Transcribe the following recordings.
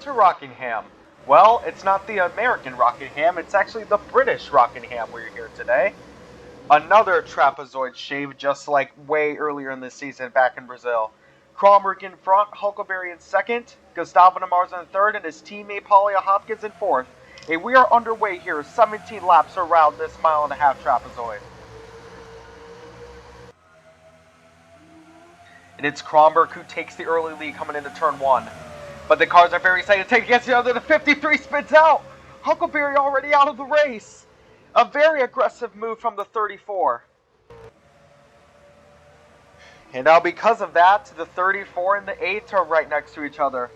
to Rockingham. Well, it's not the American Rockingham, it's actually the British Rockingham we're here today. Another trapezoid shape just like way earlier in this season back in Brazil. Kronberg in front, Huckleberry in second, Gustavo Namarza in third, and his teammate Paulia Hopkins in fourth. And we are underway here, 17 laps around this mile-and-a-half trapezoid. And it's Kronberg who takes the early lead coming into turn one. But the cars are very excited to take against the other. The 53 spins out. Huckleberry already out of the race. A very aggressive move from the 34. And now because of that, the 34 and the 8 are right next to each other.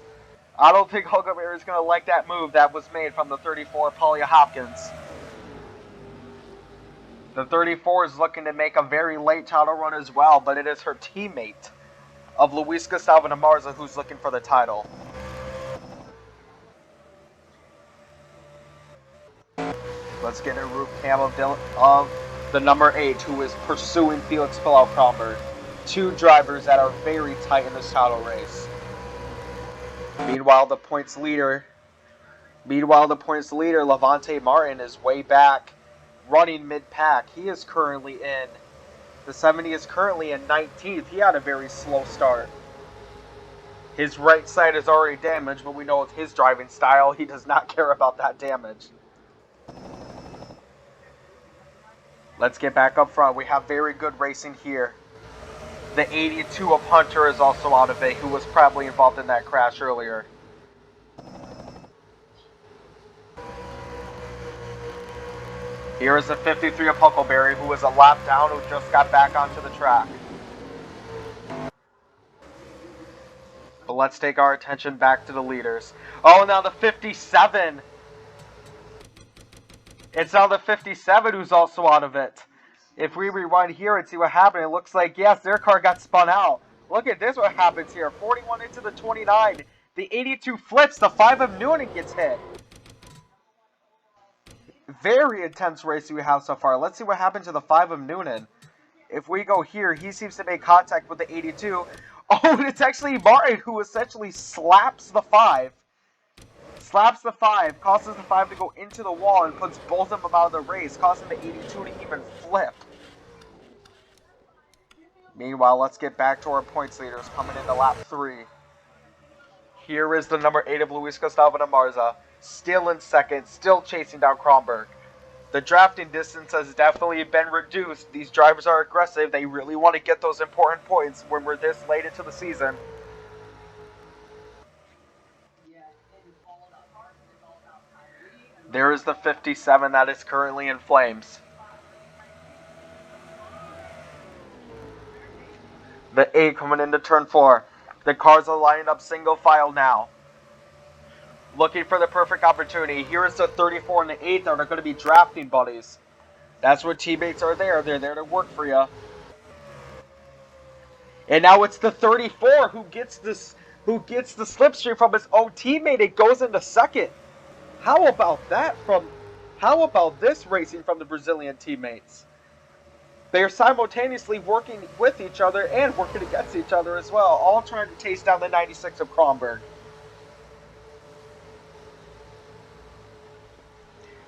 I don't think Huckleberry is going to like that move that was made from the 34, Paulia Hopkins. The 34 is looking to make a very late title run as well, but it is her teammate of Luis Gustavo Namarza who's looking for the title. Let's get a root cam of the number 8 who is pursuing Felix Pillau Kronberg. Two drivers that are very tight in this title race. Meanwhile, the points leader, Levante Martin, is way back, running mid-pack. He is currently in, the 70 is currently in 19th. He had a very slow start. His right side is already damaged, but we know with his driving style, he does not care about that damage. Let's get back up front. We have very good racing here. The 82 of Hunter is also out of it, who was probably involved in that crash earlier. Here is the 53 of Huckleberry, who was a lap down, who just got back onto the track. But let's take our attention back to the leaders. Oh, now the 57. It's now the 57 who's also out of it. If we rewind here and see what happened, it looks like, yes, their car got spun out. Look at this, what happens here. 41 into the 29. The 82 flips. The 5 of Noonan gets hit. Very intense race we have so far. Let's see what happened to the 5 of Noonan. If we go here, he seems to make contact with the 82. Oh, and it's actually Martin who essentially slaps the 5. Slaps the 5, causes the 5 to go into the wall and puts both of them out of the race, causing the 82 to even flip. Meanwhile, let's get back to our points leaders coming into lap 3. Here is the number 8 of Luis Gustavo Namarza, still in second, still chasing down Kronberg. The drafting distance has definitely been reduced. These drivers are aggressive. They really want to get those important points when we're this late into the season. There is the 57 that is currently in flames. The 8 coming into turn 4. The cars are lining up single file now. Looking for the perfect opportunity. Here is the 34 and the 8 that are going to be drafting buddies. That's where teammates are there. They're there to work for you. And now it's the 34 who gets the slipstream from his own teammate. It goes into second. How about this racing from the Brazilian teammates? They are simultaneously working with each other and working against each other as well, all trying to chase down the 96 of Kronberg.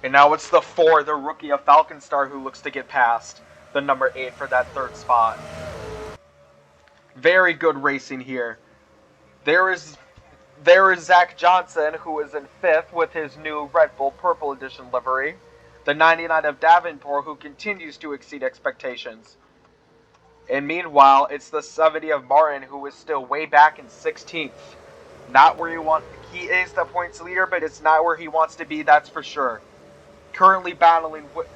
And now it's the 4, the rookie of Falcon Star, who looks to get past the number 8 for that third spot. Very good racing here. There is Zach Johnson, who is in 5th with his new Red Bull Purple Edition livery. The 99 of Davenport, who continues to exceed expectations. And meanwhile, it's the 70 of Martin, who is still way back in 16th. Not where you want. He is the points leader, but it's not where he wants to be, that's for sure. Currently battling with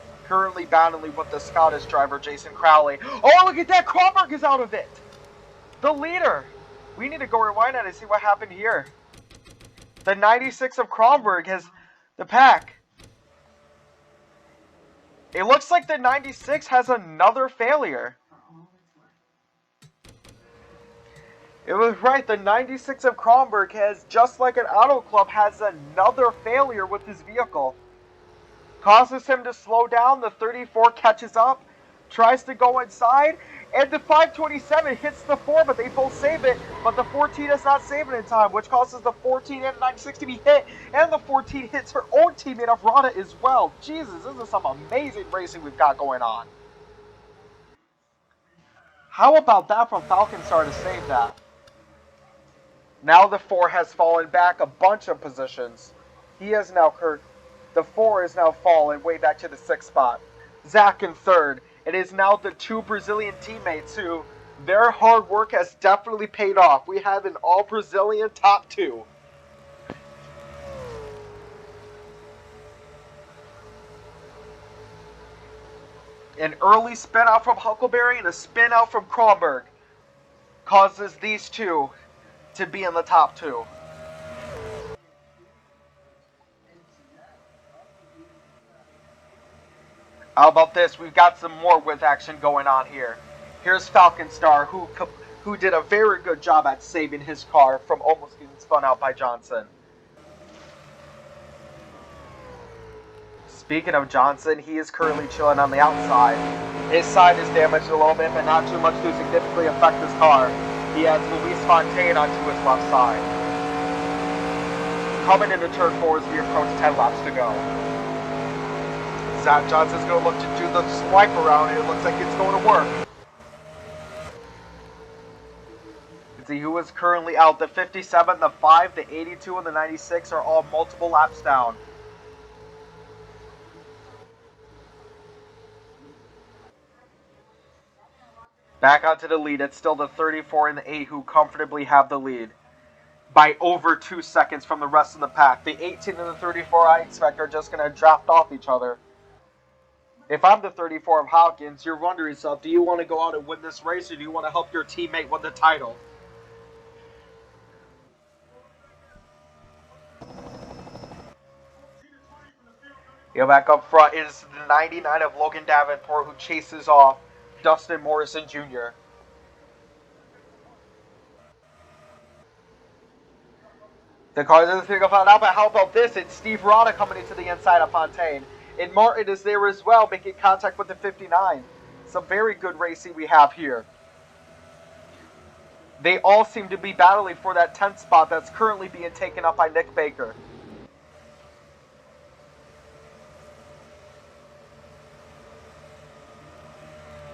the Scottish driver, Jason Crowley. Oh, look at that! Kronberg is out of it! The leader! We need to go rewind that and see what happened here. The 96 of Kronberg has the pack. It looks like the 96 has another failure. It was right, the 96 of Kronberg has, just like an Auto Club, has another failure with his vehicle. Causes him to slow down, the 34 catches up, tries to go inside, and the 527 hits the 4, but they both save it, but the 14 does not save it in time, which causes the 14 and 96 to be hit, and the 14 hits her own teammate of Rada as well. Jesus, this is some amazing racing we've got going on. How about that from Falconstar to save that? Now the 4 has fallen back a bunch of positions. He has now the 4 is now fallen way back to the 6th spot. Zach in 3rd. It is now the 2 Brazilian teammates who, their hard work has definitely paid off. We have an all Brazilian top 2. An early spin out from Huckleberry and a spin out from Kronberg causes these 2 to be in the top 2. How about this? We've got some more with action going on here. Here's Falconstar, who did a very good job at saving his car from almost getting spun out by Johnson. Speaking of Johnson, he is currently chilling on the outside. His side is damaged a little bit, but not too much to significantly affect his car. He has Luis Fontaine onto his left side. Coming into turn 4 as we approach 10 laps to go. Zach Johnson's going to look to do the swipe around, and it looks like it's going to work. You can see who is currently out. The 57, the 5, the 82, and the 96 are all multiple laps down. Back onto the lead. It's still the 34 and the 8 who comfortably have the lead by over 2 seconds from the rest of the pack. The 18 and the 34 I expect are just going to draft off each other. If I'm the 34 of Hawkins, you're wondering yourself, do you want to go out and win this race, or do you want to help your teammate win the title? Back up front is the 99 of Logan Davenport, who chases off Dustin Morrison Jr. The cars are the thing to find out, but how about this? It's Steve Rada coming into the inside of Fontaine. And Martin is there as well, making contact with the 59. Some very good racing we have here. They all seem to be battling for that 10th spot that's currently being taken up by Nick Baker.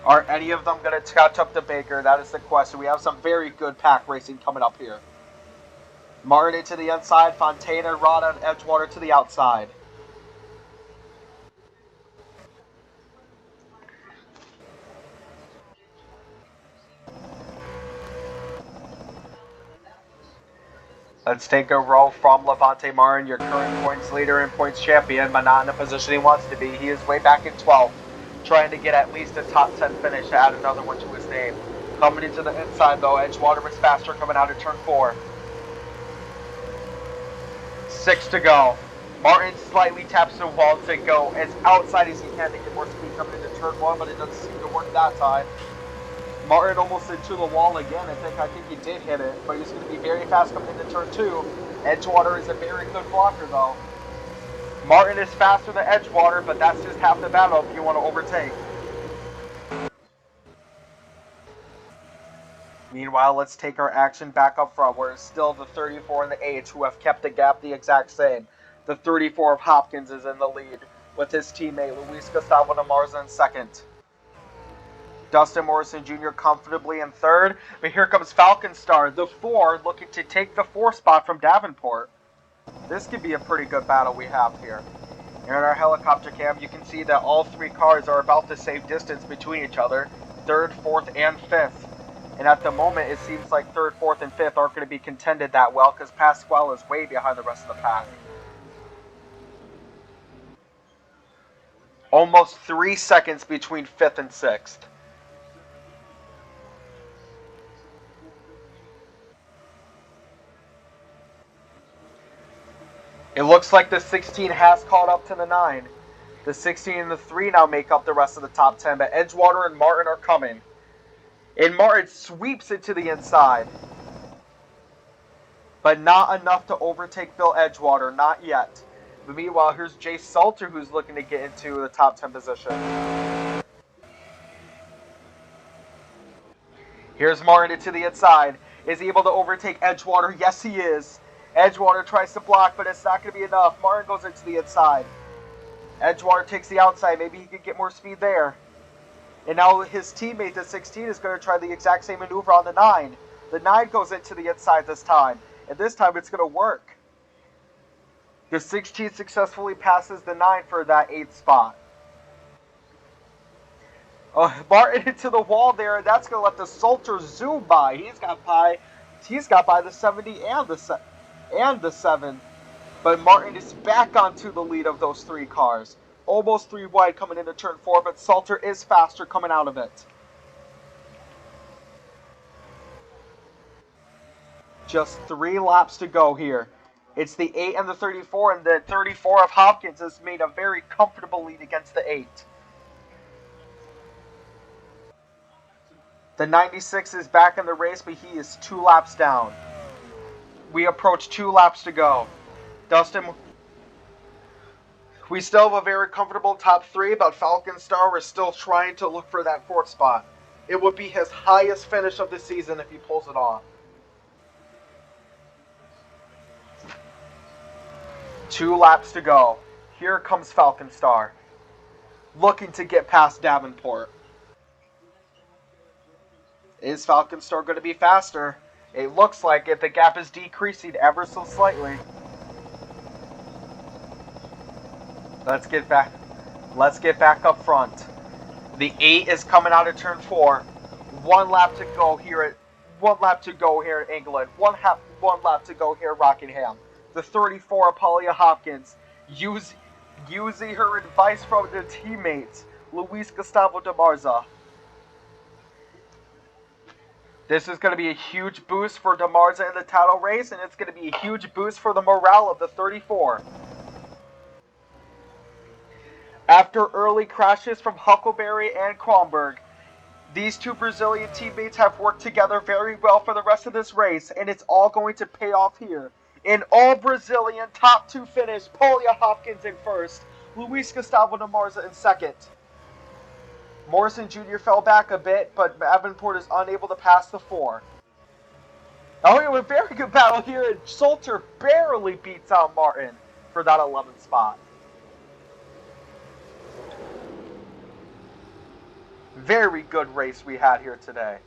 Are any of them going to catch up to Baker? That is the question. We have some very good pack racing coming up here. Martin to the inside, Fontaine and Rada and Edgewater to the outside. Let's take a row from Levante Martin, your current points leader and points champion, but not in the position he wants to be. He is way back in 12th, trying to get at least a top 10 finish to add another one to his name. Coming into the inside, though, Edgewater is faster coming out of turn 4. 6 to go. Martin slightly taps the wall to go as outside as he can to get more speed coming into turn 1, but it doesn't seem to work that time. Martin almost into the wall again. I think he did hit it, but he's going to be very fast coming into turn 2. Edgewater is a very good blocker, though. Martin is faster than Edgewater, but that's just half the battle if you want to overtake. Meanwhile, let's take our action back up front, where it's still the 34 and the 8 who have kept the gap the exact same. The 34 of Hopkins is in the lead, with his teammate Luis Gustavo Namarza in second. Dustin Morrison Jr. comfortably in third, but here comes Falconstar, the 4, looking to take the 4 spot from Davenport. This could be a pretty good battle we have here. And in our helicopter cam, you can see that all 3 cars are about the same distance between each other, 3rd, 4th, and 5th. And at the moment, it seems like 3rd, 4th, and 5th aren't going to be contended that well, because Pasquale is way behind the rest of the pack. Almost 3 seconds between 5th and 6th. It looks like the 16 has caught up to the 9. The 16 and the 3 now make up the rest of the top 10, but Edgewater and Martin are coming. And Martin sweeps it to the inside. But not enough to overtake Phil Edgewater, not yet. But meanwhile, here's Jay Salter, who's looking to get into the top 10 position. Here's Martin to the inside. Is he able to overtake Edgewater? Yes, he is. Edgewater tries to block, but it's not going to be enough. Martin goes into the inside. Edgewater takes the outside. Maybe he can get more speed there. And now his teammate, the 16, is going to try the exact same maneuver on the 9. The 9 goes into the inside this time. And this time it's going to work. The 16 successfully passes the 9 for that 8th spot. Martin into the wall there, and that's going to let the Salter zoom by. He's got by the 70 and the 7. But Martin is back onto the lead of those 3 cars. Almost 3 wide coming into turn 4, but Salter is faster coming out of it. Just 3 laps to go here. It's the 8 and the 34, and the 34 of Hopkins has made a very comfortable lead against the 8. The 96 is back in the race, but he is 2 laps down. We approach 2 laps to go. We still have a very comfortable top 3, but Falcon Star is still trying to look for that 4th spot. It would be his highest finish of the season if he pulls it off. 2 laps to go. Here comes Falcon Star, looking to get past Davenport. Is Falcon Star going to be faster? It looks like it. The gap is decreasing ever so slightly. Let's get back up front. The 8 is coming out of turn 4. 1 lap to go here at England. One lap to go here at Rockingham. The 34, Apolia Hopkins, using her advice from their teammates, Luis Gustavo de Marza. This is going to be a huge boost for de Marza in the title race, and it's going to be a huge boost for the morale of the 34. After early crashes from Huckleberry and Kronberg, these 2 Brazilian teammates have worked together very well for the rest of this race, and it's all going to pay off here. An all-Brazilian top 2 finish, Apolia Hopkins in 1st, Luis Gustavo de Marza in 2nd. Morrison Jr. fell back a bit, but Davenport is unable to pass the 4. Oh, it was a very good battle here, and Salter barely beats out Martin for that 11th spot. Very good race we had here today.